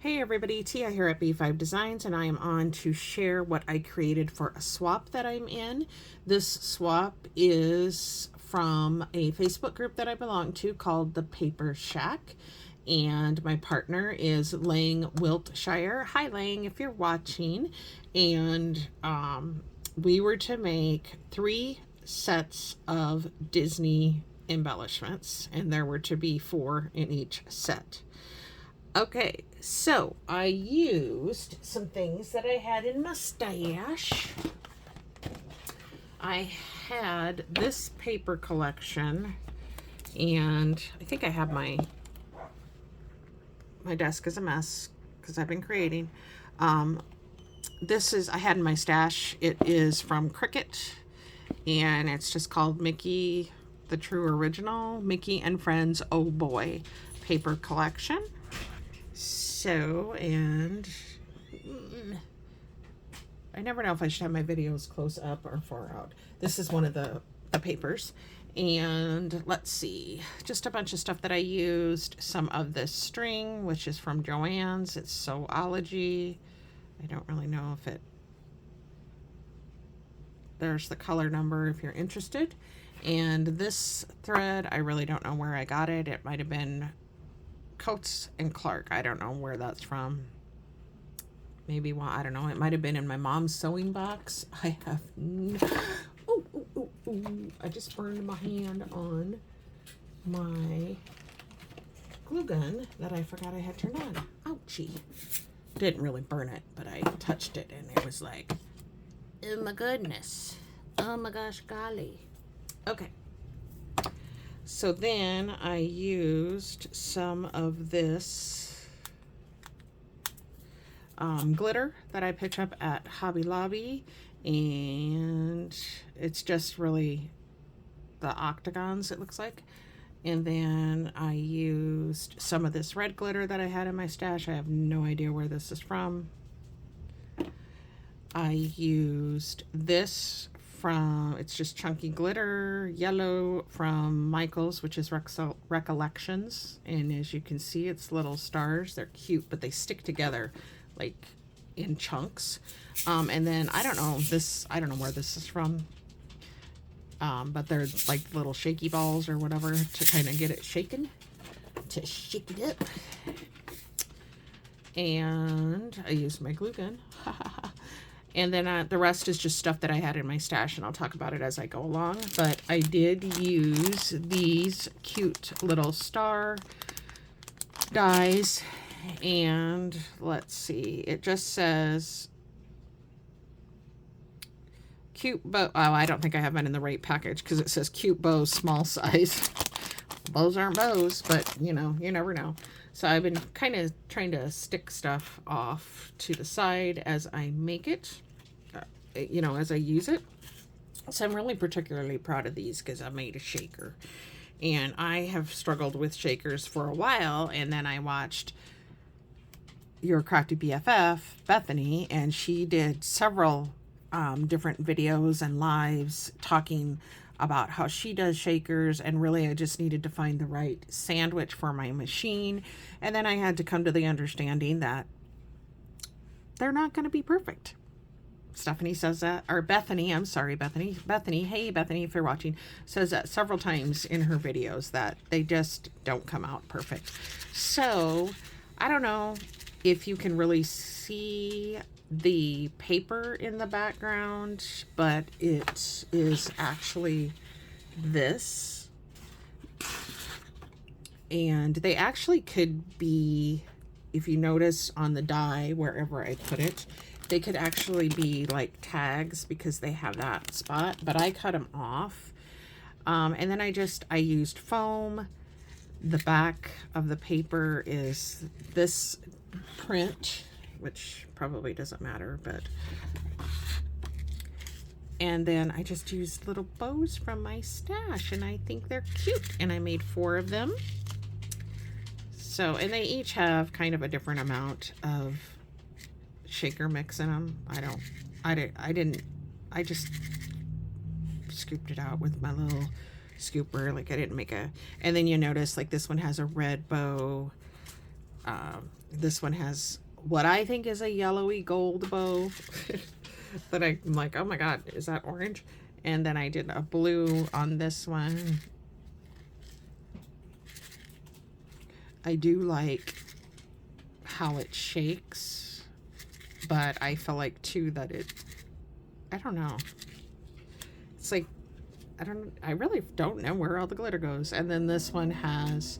Hey everybody, Tia here at B5 Designs, and I am on to share what I created for a swap that I'm in. This swap is from a Facebook group that I belong to called the Paper Shack, and my partner is Lang Wiltshire. Hi Lang, if you're watching. And we were to make 3 sets of Disney embellishments, and there were to be 4 in each set. Okay, so I used some things that I had in my stash. I had this paper collection, and I think I have my desk is a mess because I've been creating. This is I had in my stash. It is from Cricut, and it's just called Mickey, the True Original, Mickey and Friends Oh Boy paper collection. So, and I never know if I should have my videos close up or far out. This is one of the papers. And let's see, just a bunch of stuff that I used. Some of this string, which is from Joann's. It's Soology. I don't really know if it... There's the color number if you're interested. And this thread, I really don't know where I got it. It might have been Coates and Clark. I don't know where that's from. Maybe, well, I don't know. It might have been in my mom's sewing box. I have no... I just burned my hand on my glue gun that I forgot I had turned on. Ouchie. Didn't really burn it, but I touched it and it was like, oh my goodness. Oh my gosh, golly. Okay. So then I used some of this glitter that I picked up at Hobby Lobby, and it's just really the octagons, it looks like. And then I used some of this red glitter that I had in my stash. I have no idea where this is from. I used this from, it's just chunky glitter, yellow, from Michael's, which is Recollections. And as you can see, it's little stars. They're cute, but they stick together like in chunks. And then I don't know where this is from. But they're like little shaky balls or whatever to kind of get it shaken, to shake it up. And I used my glue gun. And then the rest is just stuff that I had in my stash, and I'll talk about it as I go along. But I did use these cute little star dies, and let's see, it just says cute bow. Oh, I don't think I have it in the right package because it says cute bow, small size. Bows aren't bows, but you know, you never know. So I've been kind of trying to stick stuff off to the side as I make it, you know, as I use it. So I'm really particularly proud of these because I made a shaker. And I have struggled with shakers for a while, and then I watched your crafty BFF, Bethany, and she did several different videos and lives talking about how she does shakers, and really I just needed to find the right sandwich for my machine. And then I had to come to the understanding that they're not going to be perfect. Stephanie says that, or Bethany, I'm sorry, Bethany, hey Bethany, if you're watching, says that several times in her videos that they just don't come out perfect. So I don't know if you can really see the paper in the background, but it is actually this, and they actually could be, if you notice on the die wherever I put it, they could actually be like tags because they have that spot, but I cut them off. And then I used foam. The back of the paper is this print, which probably doesn't matter, but, and then I just used little bows from my stash, and I think they're cute, and I made 4 of them. So, and they each have kind of a different amount of shaker mix in them. I just scooped it out with my little scooper, like I didn't make a, and then you notice like this one has a red bow, This one has what I think is a yellowy gold bow that I'm like, oh my god, is that orange? And then I did a blue on this one. I do like how it shakes, but I feel like too that I don't know. It's like, I really don't know where all the glitter goes. And then this one has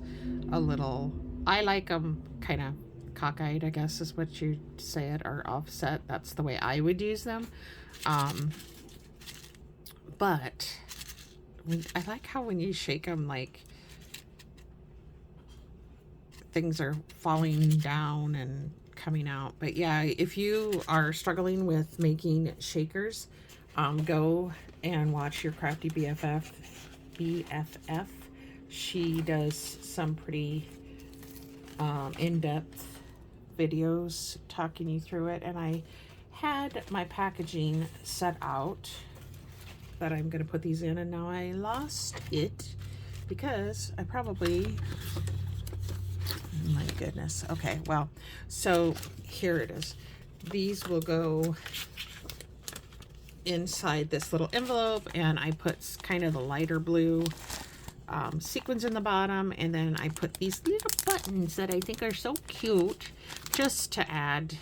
a little, I like them kind of cockeyed, I guess is what you say it, or offset. That's the way I would use them. But I like how when you shake them, like things are falling down and coming out. But yeah, if you are struggling with making shakers, go and watch your Crafty BFF. She does some pretty in-depth videos talking you through it. And I had my packaging set out that I'm going to put these in, and now I lost it because I probably, my goodness. Okay, well, so here it is. These will go inside this little envelope, and I put kind of the lighter blue sequins in the bottom, and then I put these little buttons that I think are so cute just to add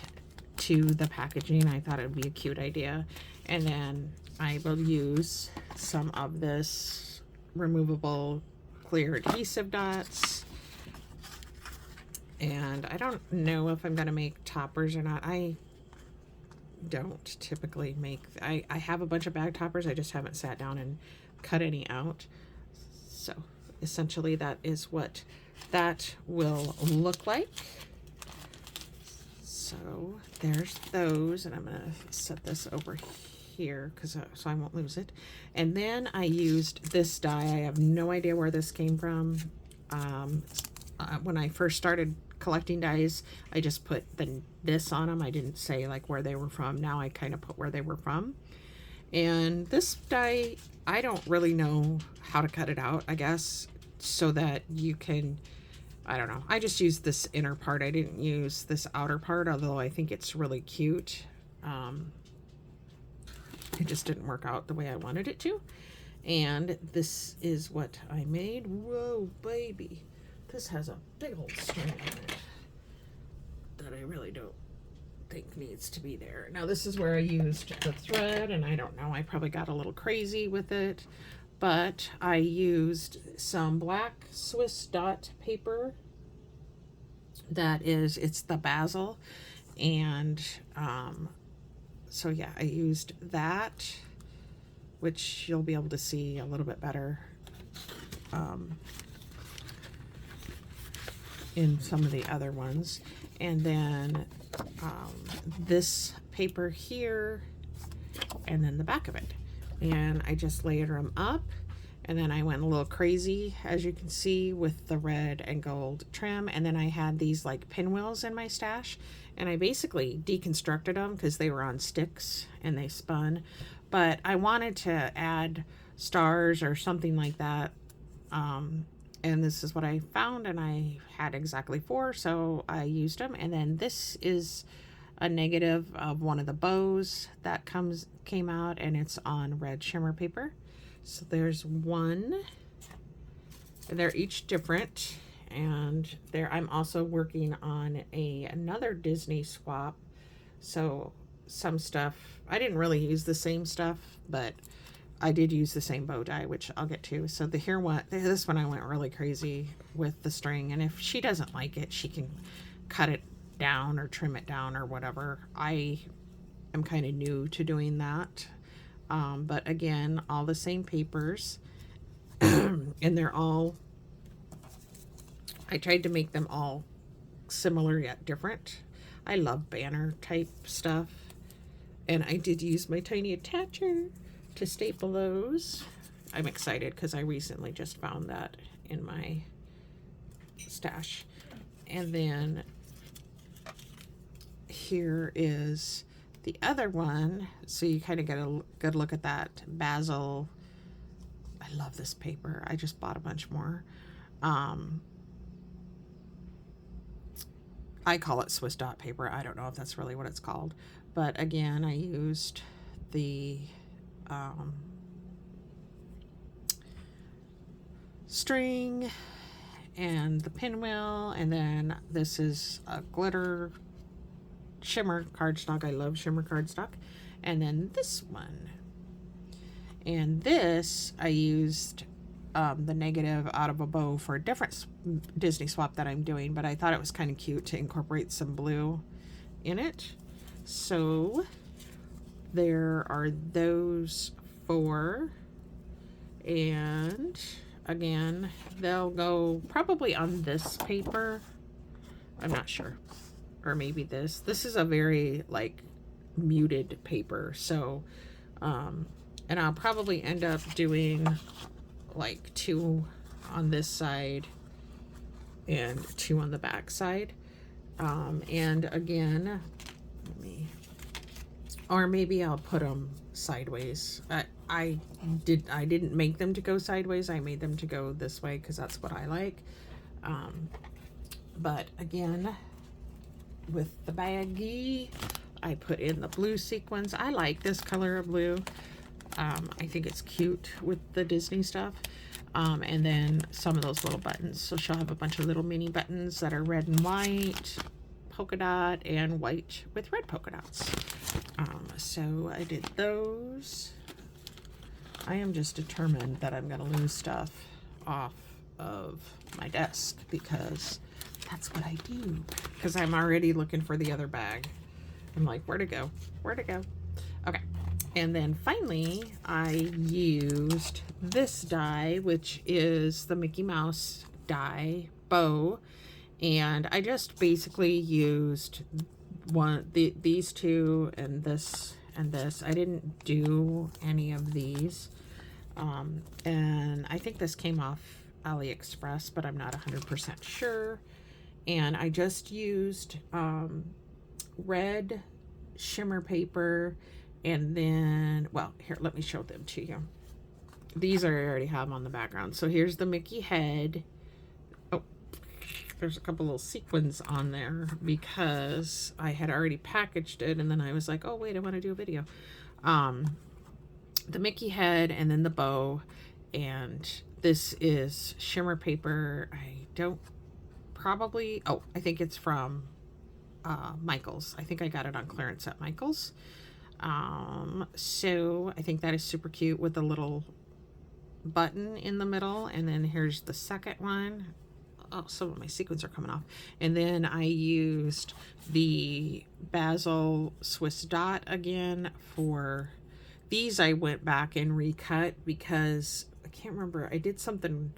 to the packaging. I thought it would be a cute idea. And then I will use some of this removable clear adhesive dots. And I don't know if I'm going to make toppers or not. I don't typically make, I have a bunch of bag toppers. I just haven't sat down and cut any out. So essentially that is what that will look like. So there's those, and I'm going to set this over here because so I won't lose it. And then I used this die. I have no idea where this came from. When I first started collecting dies, I just put this on them. I didn't say like where they were from. Now I kind of put where they were from. And this die, I don't really know how to cut it out, I guess, so that you can, I don't know. I just used this inner part. I didn't use this outer part, although I think it's really cute. It just didn't work out the way I wanted it to. And this is what I made. Whoa, baby. This has a big old string on it that I really don't think needs to be there. Now this is where I used the thread, and I don't know, I probably got a little crazy with it, but I used some black Swiss dot paper. It's the basil, and so yeah, I used that, which you'll be able to see a little bit better in some of the other ones. And then this paper here, and then the back of it. And I just layered them up, and then I went a little crazy, as you can see, with the red and gold trim. And then I had these like pinwheels in my stash, and I basically deconstructed them because they were on sticks and they spun. But I wanted to add stars or something like that. And this is what I found, and I had exactly 4, so I used them. And then this is a negative of one of the bows that came out, and it's on red shimmer paper. So there's one, and they're each different. And I'm also working on another Disney swap. So some stuff, I didn't really use the same stuff, but I did use the same bow die, which I'll get to. So this one I went really crazy with the string, and if she doesn't like it, she can cut it down or trim it down or whatever. I am kind of new to doing that. But again, all the same papers, and they're all, I tried to make them all similar yet different. I love banner type stuff, and I did use my tiny attacher to staple those. I'm excited because I recently just found that in my stash. And then here is the other one, so you kind of get a good look at that basil. I love this paper. I just bought a bunch more. I call it Swiss dot paper. I don't know if that's really what it's called. But again, I used the string and the pinwheel, and then this is a glitter shimmer cardstock. I love shimmer cardstock. And then this one. And this, I used the negative out of a bow for a different Disney swap that I'm doing, but I thought it was kind of cute to incorporate some blue in it. So there are those 4. And again, they'll go probably on this paper. I'm not sure. Or maybe this. This is a very like muted paper. So, and I'll probably end up doing like 2 on this side and 2 on the back side. And again, or maybe I'll put them sideways. I didn't make them to go sideways. I made them to go this way because that's what I like. But again, with the baggie, I put in the blue sequins. I like this color of blue. I think it's cute with the Disney stuff. And then some of those little buttons. So she'll have a bunch of little mini buttons that are red and white, polka dot, and white with red polka dots. So I did those. I am just determined that I'm going to lose stuff off of my desk because that's what I do. Because I'm already looking for the other bag. I'm like, where to go? Where to go? Okay. And then finally, I used this die, which is the Mickey Mouse die bow. And I just basically used these 2 and this and this. I didn't do any of these. And I think this came off AliExpress, but I'm not 100% sure. And I just used red shimmer paper, and then, well, here, let me show them to you. These are, I already have them on the background. So here's the Mickey head. Oh, there's a couple little sequins on there because I had already packaged it, and then I was like, oh wait, I want to do a video. The Mickey head, and then the bow, and this is shimmer paper. I don't probably, oh, I think it's from Michael's. I think I got it on clearance at Michael's. So I think that is super cute with the little button in the middle. And then here's the second one. Oh, some of my sequins are coming off. And then I used the Basil Swiss dot again for these. I went back and recut because I can't remember. I did something.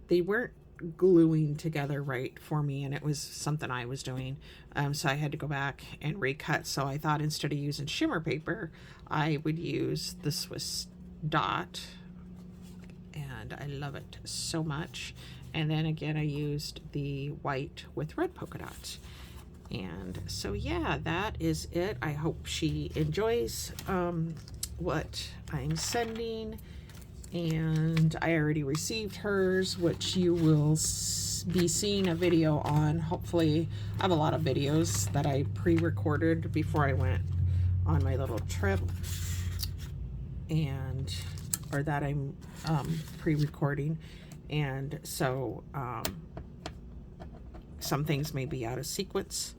They weren't gluing together right for me, and it was something I was doing. So I had to go back and recut. So I thought instead of using shimmer paper, I would use the Swiss dot, and I love it so much. And then again, I used the white with red polka dots. And so yeah, that is it. I hope she enjoys what I'm sending. And I already received hers, which you will be seeing a video on. Hopefully, I have a lot of videos that I pre-recorded before I went on my little trip, and or that I'm pre-recording, and so some things may be out of sequence.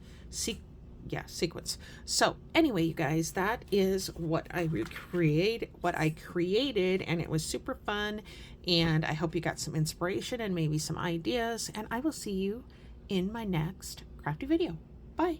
Sequence. So anyway, you guys, that is what I created, and it was super fun, and I hope you got some inspiration and maybe some ideas, and I will see you in my next crafty video. Bye.